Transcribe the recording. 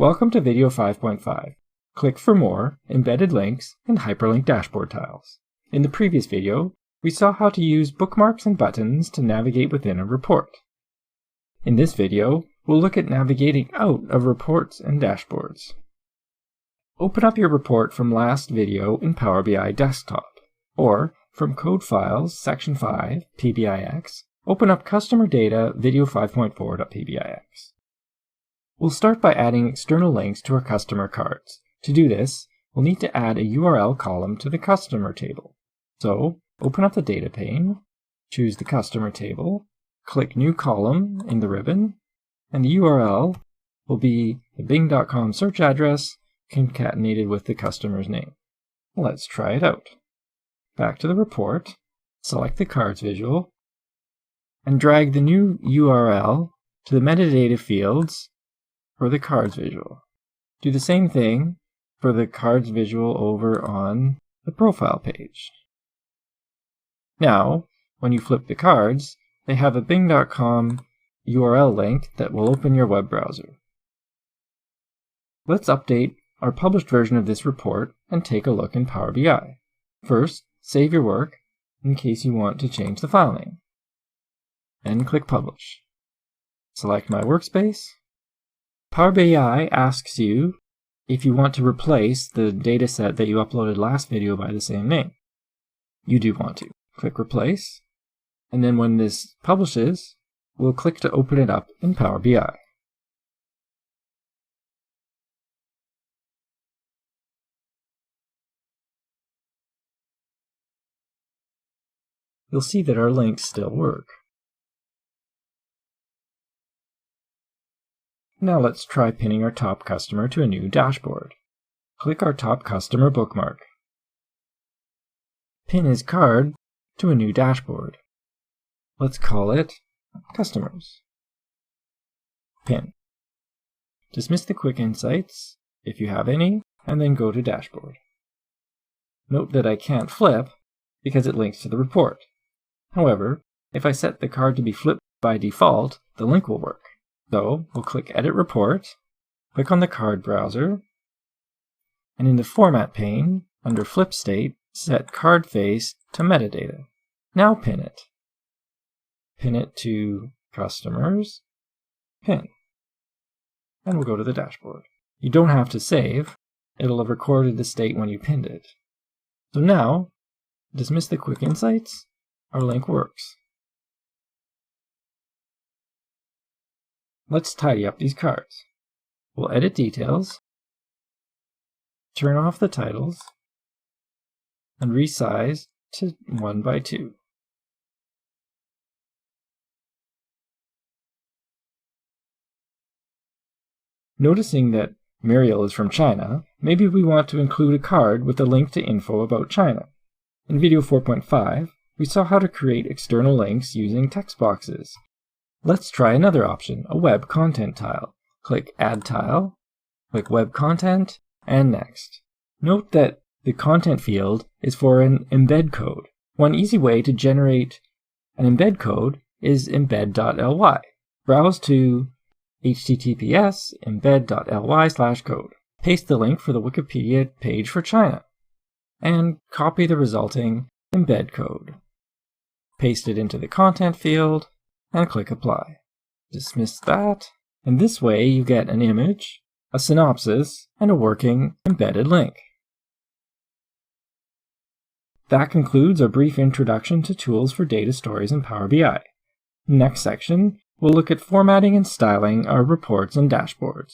Welcome to Video 5.5. Click for more, embedded links, and hyperlink dashboard tiles. In the previous video, we saw how to use bookmarks and buttons to navigate within a report. In this video, we'll look at navigating out of reports and dashboards. Open up your report from last video in Power BI Desktop, or from Code Files, Section 5, PBIX, open up Customer Data Video 5.4.pbix. We'll start by adding external links to our customer cards. To do this, we'll need to add a URL column to the customer table. So, open up the data pane, choose the customer table, click New Column in the ribbon, and the URL will be the bing.com search address concatenated with the customer's name. Let's try it out. Back to the report, select the cards visual, and drag the new URL to the metadata fields for the cards visual. Do the same thing for the cards visual over on the profile page. Now, when you flip the cards, they have a bing.com URL link that will open your web browser. Let's update our published version of this report and take a look in Power BI. First, save your work in case you want to change the file name. Then click Publish. Select My Workspace. Power BI asks you if you want to replace the dataset that you uploaded last video by the same name. You do want to. Click Replace, and then when this publishes, we'll click to open it up in Power BI. You'll see that our links still work. Now let's try pinning our top customer to a new dashboard. Click our top customer bookmark. Pin his card to a new dashboard. Let's call it Customers. Pin. Dismiss the quick insights, if you have any, and then go to Dashboard. Note that I can't flip because it links to the report. However, if I set the card to be flipped by default, the link will work. So, we'll click Edit Report, click on the card browser, and in the Format pane, under Flip State, set card face to metadata. Now pin it. Pin it to Customers, Pin. And we'll go to the dashboard. You don't have to save. It'll have recorded the state when you pinned it. So now, dismiss the quick insights. Our link works. Let's tidy up these cards. We'll edit details, turn off the titles, and resize to 1 by 2. Noticing that Muriel is from China, maybe we want to include a card with a link to info about China. In video 4.5, we saw how to create external links using text boxes. Let's try another option, a web content tile. Click Add Tile, click Web Content, and Next. Note that the content field is for an embed code. One easy way to generate an embed code is embed.ly. Browse to https embed.ly/code. Paste the link for the Wikipedia page for China, and copy the resulting embed code. Paste it into the content field, and click Apply. Dismiss that, and this way you get an image, a synopsis, and a working embedded link. That concludes our brief introduction to tools for data stories in Power BI. Next section, we'll look at formatting and styling our reports and dashboards.